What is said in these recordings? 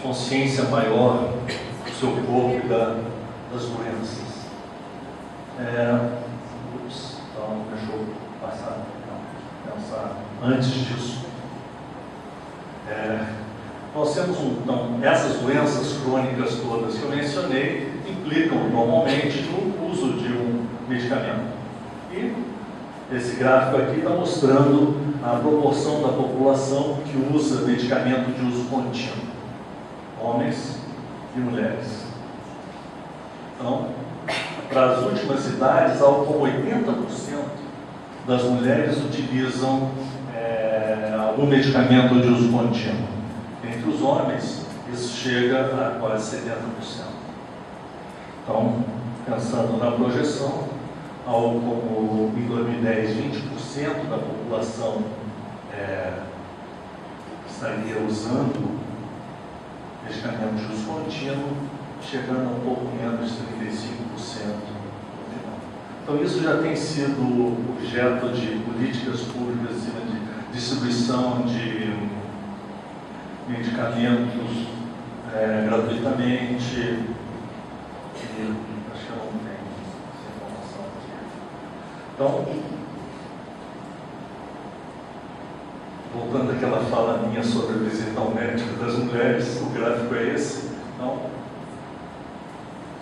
consciência maior do seu corpo e das doenças. Então, deixa eu passar, pensar antes disso. Nós temos então, essas doenças crônicas todas que eu mencionei implicam normalmente no uso de um medicamento. E esse gráfico aqui está mostrando a proporção da população que usa medicamento de uso contínuo, homens e mulheres. Então, para as últimas idades, algo como 80% das mulheres utilizam algum medicamento de uso contínuo. Entre os homens, isso chega a quase 70%. Então, pensando na projeção, algo como em 2010, 20% da população estaria usando medicamento de uso contínuo, chegando a um pouco menos de 35% no final. Então, isso já tem sido objeto de políticas públicas de distribuição de medicamentos gratuitamente. Acho que eu não tenho essa informação aqui. Então, voltando àquela fala minha sobre a visita ao médico das mulheres, o gráfico é esse. Então,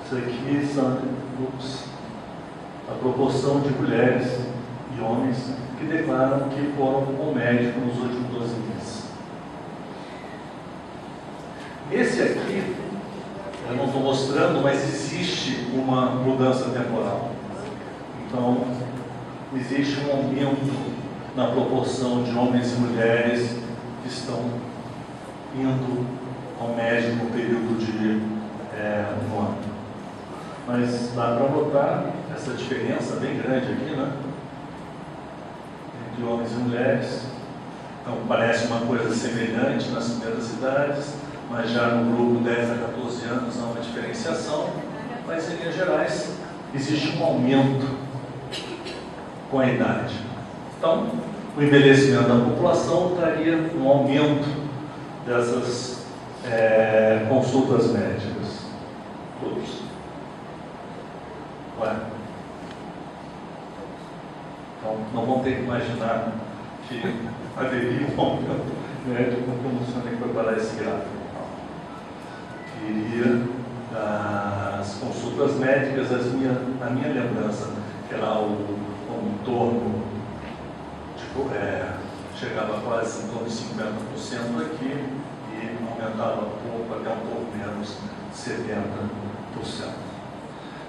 isso aqui são a proporção de mulheres e homens que declaram que foram ao médico nos últimos 12 meses. Esse aqui, eu não estou mostrando, mas existe uma mudança temporal. Então, existe um aumento na proporção de homens e mulheres que estão indo ao médico no período de um ano. Mas dá para notar essa diferença bem grande aqui, né? Entre homens e mulheres. Então, parece uma coisa semelhante nas primeiras idades, mas já no grupo 10 a 14 anos há uma diferenciação, mas em linhas gerais existe um aumento com a idade. Então, o envelhecimento da população traria um aumento dessas consultas médicas. Todos. Ué? Então, não vão ter que imaginar que haveria um aumento médico como o senhor tem que preparar esse gráfico. Iria as consultas médicas, na minha lembrança, que era algo como em torno, chegava quase em torno de 50% aqui e aumentava um pouco, até um pouco menos, 70%.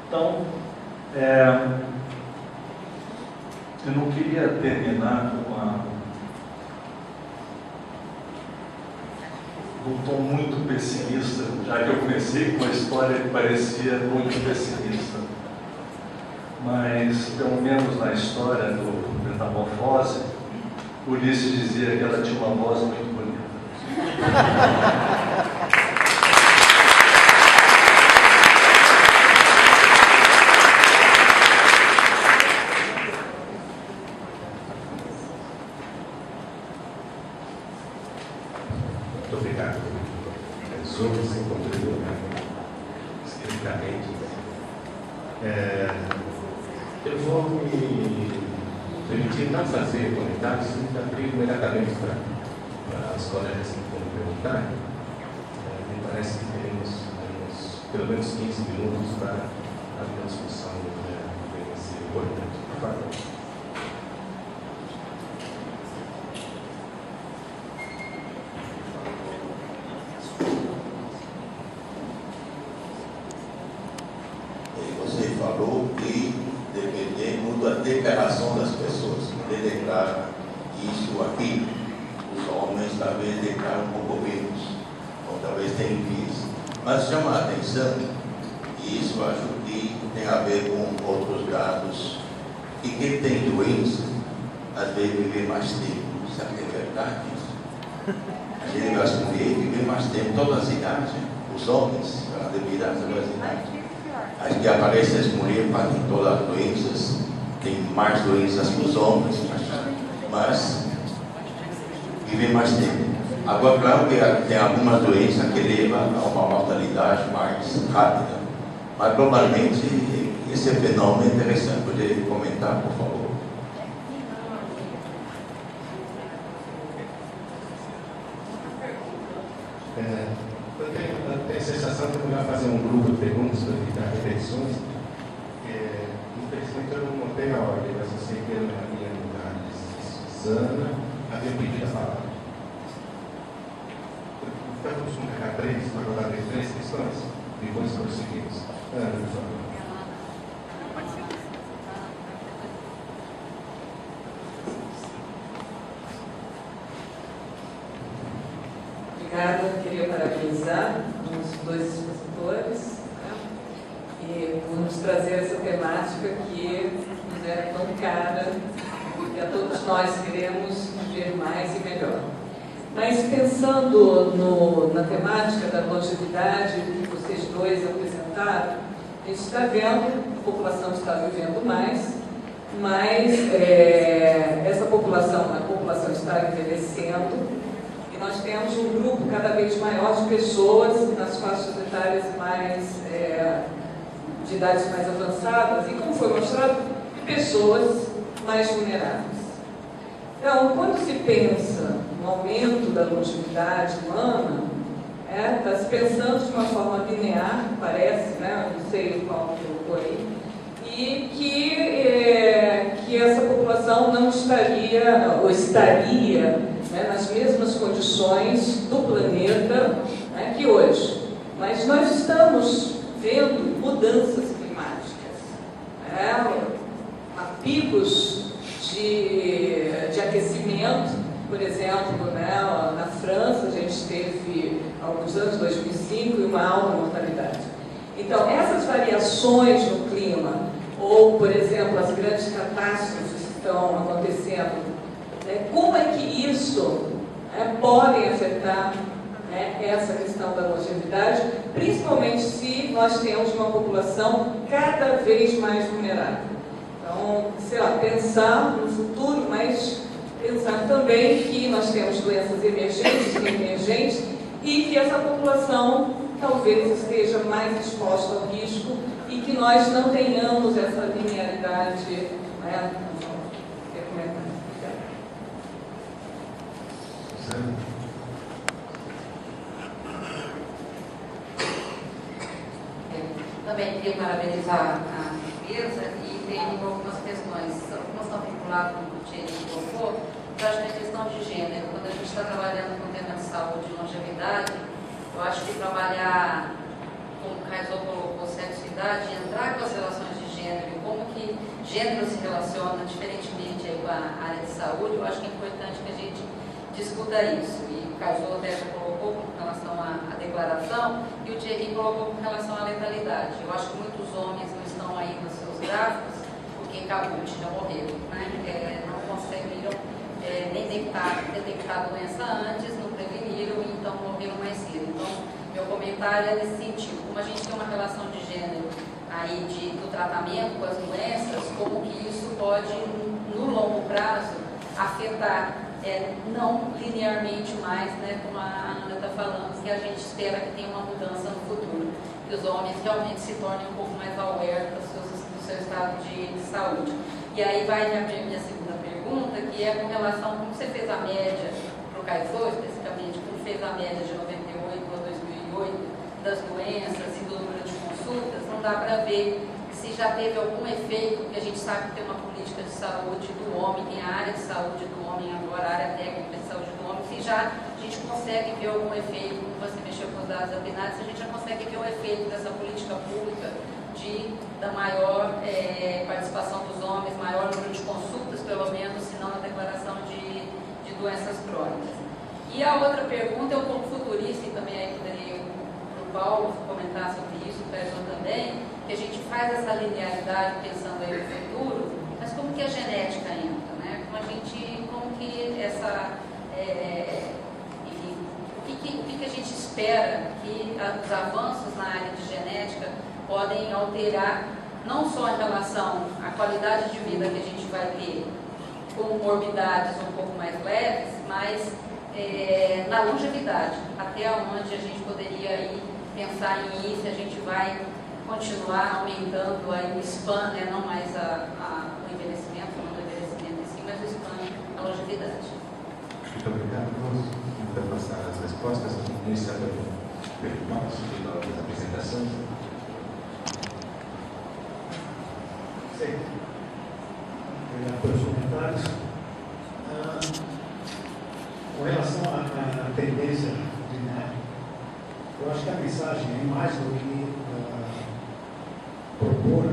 Então, eu não queria terminar com um tom muito pessimista, já que eu comecei com uma história que parecia muito pessimista. Mas, pelo menos na história do Metamorfose, Ulisses dizia que ela tinha uma voz muito bonita. Muito obrigado. Sobre esse conteúdo, especificamente. Eu vou me permitir não fazer comentários, e abrir imediatamente para as colegas que vão perguntar. Me parece que teremos pelo menos 15 minutos para abrir uma discussão desse importante. Por favor. Falou que dependendo da declaração das pessoas, de declarar isso ou aquilo, os homens talvez declaram um pouco menos, ou talvez tenham visto. Mas chama a atenção, e isso acho que tem a ver com outros dados, que quem tem doença, às vezes vive mais tempo. Será que é verdade isso? A gente vai as mulheres viver mais tempo, todas as idades, os homens, devido às duas idades. Acho que aparecem as mulheres para todas as doenças, tem mais doenças que os homens, mas vivem mais tempo. Agora, claro que tem algumas doenças que levam a uma mortalidade mais rápida, mas globalmente esse fenômeno é interessante. Poderia comentar, por favor? Eu tenho a sensação que é melhor fazer um grupo de perguntas para evitar repetições. Infelizmente eu não montei a ordem, mas eu sei que a Maria Nunes e Susana haviam pedido a palavra. Então vamos colocar para rodar três questões, depois prosseguimos. Ana, por favor. Obrigada, queria parabenizar os dois expositores, né, e por nos trazer essa temática que nos é tão cara e a todos nós queremos viver mais e melhor. Mas pensando na temática da longevidade que vocês dois apresentaram, a gente está vendo, a população está vivendo mais, mas essa população, a população está envelhecendo. Nós temos um grupo cada vez maior de pessoas nas faixas etárias de idades mais avançadas e, como foi mostrado, pessoas mais vulneráveis. Então, quando se pensa no aumento da longevidade humana, está se pensando de uma forma linear, parece, né? Não sei o qual colocou aí, e que essa população não estaria, ou estaria, né, nas mesmas condições do planeta, né, que hoje. Mas nós estamos vendo mudanças climáticas, né, picos de aquecimento, por exemplo, né, na França a gente teve há alguns anos, 2005, uma alta mortalidade. Então, essas variações no clima, ou, por exemplo, as grandes catástrofes que estão acontecendo, como é que isso podem afetar, né, essa questão da longevidade, principalmente se nós temos uma população cada vez mais vulnerável. Então, sei lá, pensar no futuro, mas pensar também que nós temos doenças emergentes e emergentes e que essa população talvez esteja mais exposta ao risco e que nós não tenhamos essa linearidade, né? Também queria parabenizar a empresa e tenho algumas questões. Algumas estão vinculadas com o que o Thierry colocou, eu acho que é questão de gênero. Quando a gente está trabalhando com o tema de saúde e longevidade, eu acho que trabalhar, como o Caizô colocou, sexo e idade, entrar com as relações de gênero e como que gênero se relaciona diferentemente aí com a área de saúde, eu acho que é importante que a gente discuta isso. E o Caizô até já colocou com relação à declaração e o Thierry colocou com relação à letalidade. Eu acho que muitos homens não estão aí nos seus gráficos porque Cabut já morreram, né? Não conseguiram nem detectar a doença antes, não preveniram e então morreram mais cedo. Então, meu comentário é nesse sentido. Como a gente tem uma relação de gênero aí do tratamento com as doenças, como que isso pode, no longo prazo, afetar não linearmente mais, né, como a Ana está falando, que a gente espera que tenha uma mudança no futuro, que os homens realmente se tornem um pouco mais aware do seu estado de saúde. E aí vai minha segunda pergunta, que é com relação, como você fez a média para o Caizô, especificamente, como fez a média de 98 a 2008 das doenças e do número de consultas, não dá para ver se já teve algum efeito, porque a gente sabe que tem uma política de saúde do homem, tem a área de saúde do homem agora, a área técnica de saúde do homem, se já a gente consegue ver algum efeito, como você mexeu com os dados da PNAD, se a gente já consegue ver o efeito dessa política pública da maior participação dos homens, maior número de consultas, pelo menos, se não na declaração de doenças crônicas. E a outra pergunta é um pouco futurista, e também aí poderia o Paulo comentar sobre isso, o Pedro também, que a gente faz essa linearidade pensando aí no futuro, mas como que a genética entra, né? Como que essa, enfim, o que a gente espera que os avanços na área de genética podem alterar, não só em relação à qualidade de vida que a gente vai ter com morbidades um pouco mais leves, mas na longevidade, até onde a gente poderia ir pensar em ir, se a gente vai continuar aumentando aí o span, né, não mais o envelhecimento, não o envelhecimento em si, mas o span, a longevidade. Muito obrigado. Vamos passar as respostas. Vamos iniciar pelo nosso das apresentações. Sim. Obrigado pelos comentários. Com relação à tendência linear, eu acho que a mensagem é mais do que propor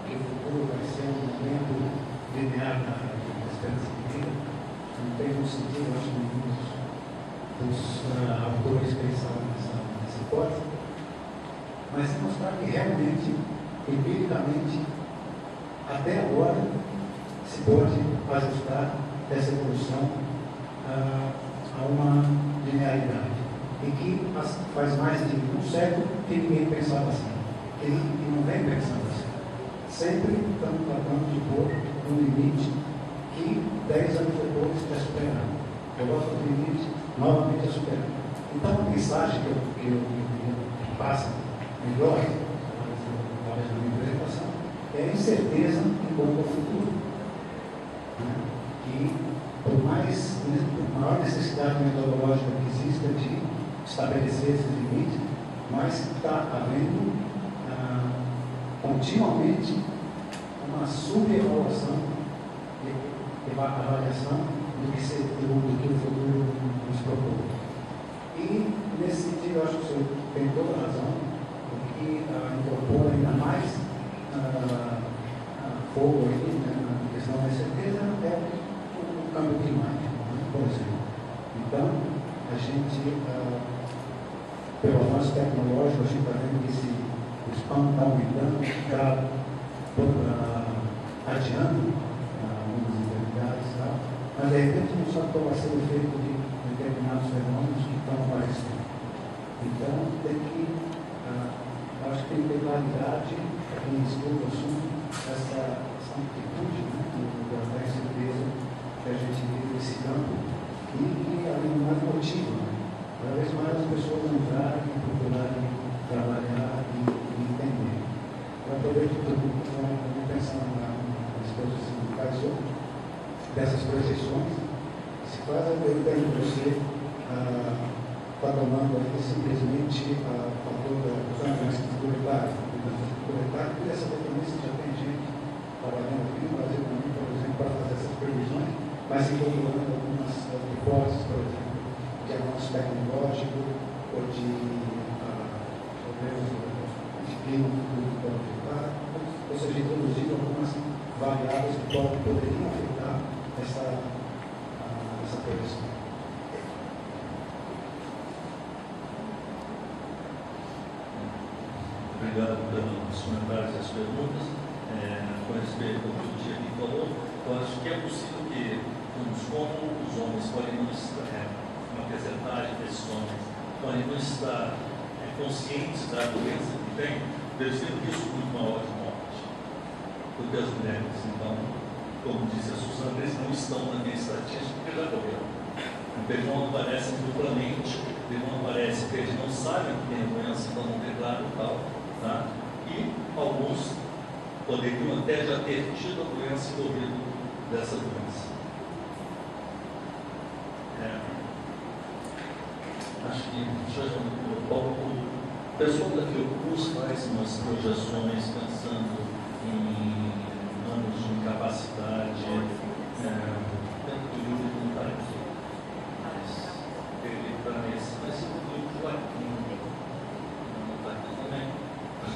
que o futuro vai ser um momento linear na experiência de vida. Não tem um sentido, eu acho que muitos dos autores pensaram nessa hipótese, mas é mostrar que realmente, empiricamente, até agora, se pode ajustar essa evolução a uma linearidade. E que faz mais de um século que ninguém pensava assim, que não vem pensando assim. Sempre estamos tratando de pôr um limite que 10 anos depois é superado. Coloca o limite, novamente é superado. Então a mensagem que passa melhor, através da minha apresentação, é a incerteza em quanto ao futuro. Que por maior necessidade metodológica que exista de estabelecer esses limites, mas está havendo continuamente uma subavaliação e avaliação do que o futuro nos propõe. E, nesse sentido, eu acho que o senhor tem toda a razão, o que incorpora ainda mais fogo aí, na questão da certeza, é o câmbio climático, por exemplo. Então, a gente, pelo avanço tecnológico, a gente está vendo que o spam está aumentando, está adiando algumas enfermidades e tal, mas de repente não sabe qual vai ser o efeito de determinados fenômenos que estão aparecendo. Então, tem que, acho que tem que ter claridade, quem estuda o assunto, essa amplitude, da incerteza que a gente vive nesse campo e que, além do mais, motiva cada vez mais as pessoas a entrarem, procurarem trabalhar e entender. Eu aproveito tudo pensando nas coisas sindicais dessas projeções, se faz a pergunta que você está tomando aí simplesmente a favor dos avanços proletários. Eu queria saber também se já tem gente trabalhando aqui no Brasil também, por exemplo, para fazer essas previsões, mas incorporando algumas hipóteses, por exemplo, de avanço tecnológico ou de clima que pode afetar, ou seja, introduzir algumas variáveis que poderiam afetar essa previsão. Obrigado pelos comentários e as perguntas. Com respeito ao que o Tiago falou, eu acho que é possível que, como os homens podem não estar, uma percentagem desses homens podem não estar conscientes da doença que tem, eles têm um risco muito maior de morte do que as mulheres. Então, como disse a Suzana, eles não estão na minha estatística porque já correram. Então, eles não aparecem duplamente, eles não aparecem porque eles não sabem que tem a doença, então não declaram tal. Tá? E alguns poderiam até já ter tido a doença e morrido dessa doença. Acho que o pessoal da Fiocruz faz umas projeções pensando em anos de incapacidade, tanto do livro não está aqui, mas ele está nesse, mas o livro Joaquim não está aqui também.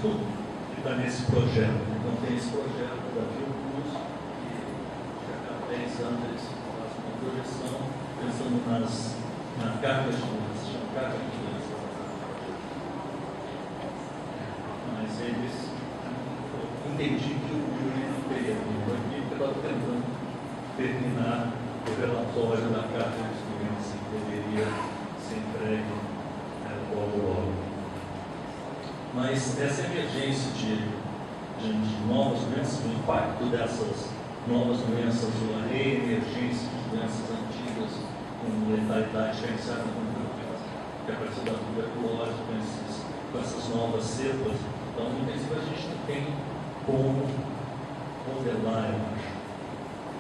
Ele está nesse projeto. Então tem esse projeto da Fiocruz que a cada 10 anos eles fazem uma projeção pensando na carga de doença, chama carga de doença. Mas eles entendi que o Yuri não teria vindo aqui, porque estava tentando terminar o relatório da carga de doença que deveria ser entregue logo. Mas essa emergência de novas doenças, o impacto dessas novas doenças, ou a reemergência de doenças antigas, com letalidade diferenciada que a partir da tuberculose, com essas novas cepas. Então, no intensivo a gente não tem como modelar, eu acho,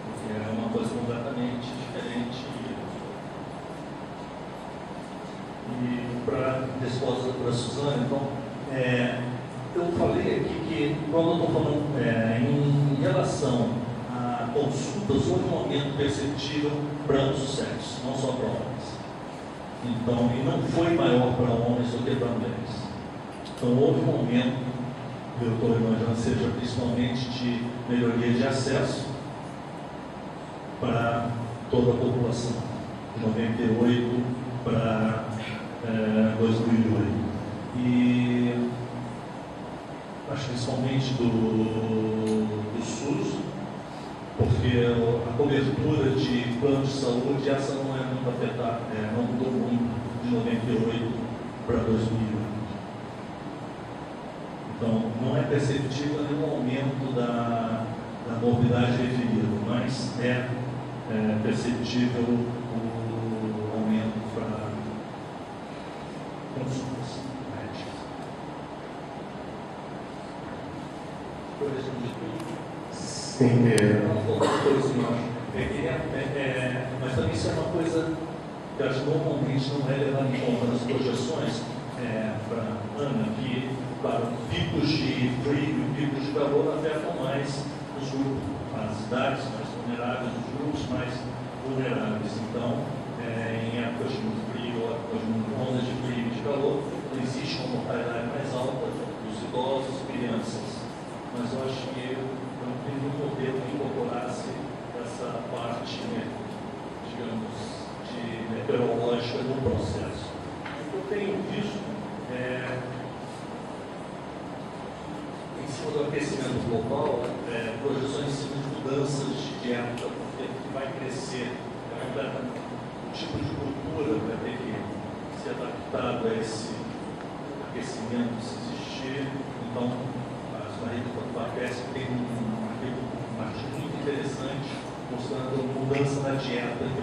porque é uma coisa completamente diferente. E para a resposta para a Suzana, então, eu falei aqui que, quando eu estou falando em relação a consultas, houve um aumento perceptível para ambos os sexos, não só para homens. Então, e não foi maior para homens do que para mulheres. Então, houve um aumento, eu estou imaginando, seja principalmente de melhoria de acesso para toda a população, de 98 para 2008. E acho que principalmente do SUS, porque a cobertura de plano de saúde, essa não é muito afetada, não mudou muito de 98 para 2008. Então, não é perceptível nenhum aumento da morbidade referida, mas é perceptível o aumento para consultas médicas. Sim, mas também isso é uma coisa que acho que normalmente não é levado em conta nas projeções para Ana, que, claro, picos de frio e picos de calor afetam mais os grupos, as cidades mais vulneráveis, os grupos mais vulneráveis. Então, em épocas de muito frio, épocas de ondas de frio e de calor, existe uma mortalidade mais alta dos idosos e crianças. Mas eu acho que não tem um modelo que incorporasse essa parte, digamos, de meteorológica do processo. O que eu tenho visto em cima do aquecimento global, projeções em cima de mudanças de dieta, porque vai crescer, o tipo de cultura vai ter que ser adaptado a esse aquecimento, se existir. Então, Maria do Paquete tem um artigo muito interessante mostrando a mudança na dieta que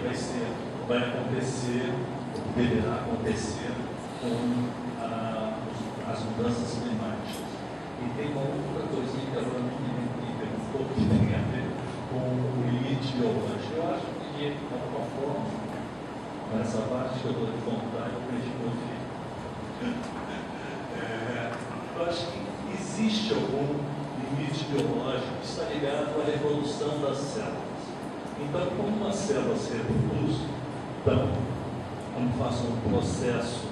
vai acontecer, ou deverá acontecer com as mudanças climáticas. E tem uma outra coisinha que agora me perguntou que tem a ver com o limite biológico. Eu acho que, de alguma forma, nessa parte que eu vou lhe contar, eu aprendi com meu filho. Eu acho que existe algum limite biológico que está ligado à reprodução das células. Então, quando uma célula se reproduz, então, quando faço um processo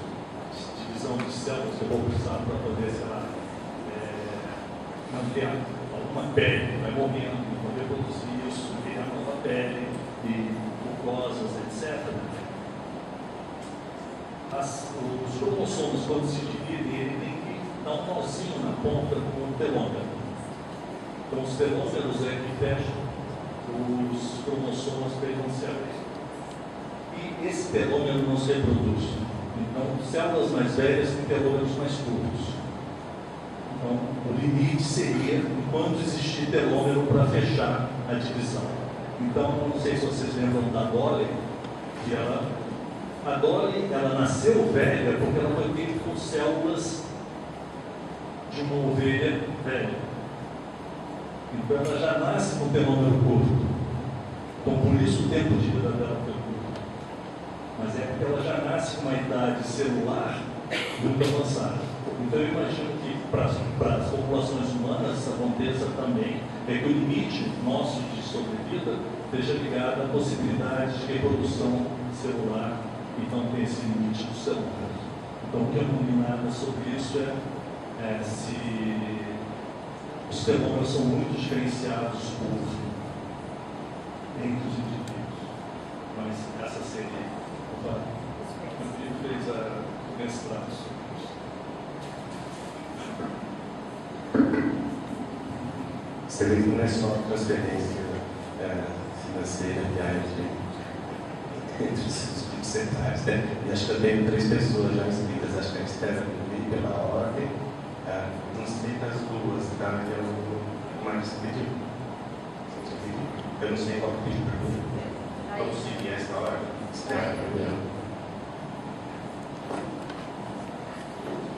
de divisão de células que eu vou precisar para poder, sei lá, manter alguma pele, vai morrendo, não vou reproduzir isso, criar nova pele, e mucosas, etc. Os cromossomos, quando se dividem, ele tem que dar um nozinho na ponta com o telômero. Então, os telômeros que fecham os cromossomos perigonciais. E esse telômero não se reproduz. Então, células mais velhas têm telômeros mais curtos. Então, o limite seria quando existir telômero para fechar a divisão. Então, não sei se vocês lembram da Dolly, que a Dolly, ela nasceu velha porque ela foi feita com células de uma ovelha velha. Então, ela já nasce com telômero curto. Então, por isso o tempo de vida dela foi curto. Mas é porque ela já nasce com uma idade celular muito avançada. Então, eu imagino que para as populações humanas isso aconteça também, que o limite nosso de sobrevida esteja ligado à possibilidade de reprodução celular. Então, tem esse limite dos celulares. Então, o que eu não li nada sobre isso é se os telômeros são muito diferenciados entre os indivíduos. Mas essa seria. Meu filho fez o mestrado sobre isso. Você vê que não é só transferência financeira, viagem entre os grupos centrais, né? E acho que eu tenho 3 pessoas já inscritas, acho que a Estela me pela ordem, não sei das 2, tá? Eu mais pedi. Eu não sei qual que pediu pergunta. Vamos seguir essa ordem. Externo,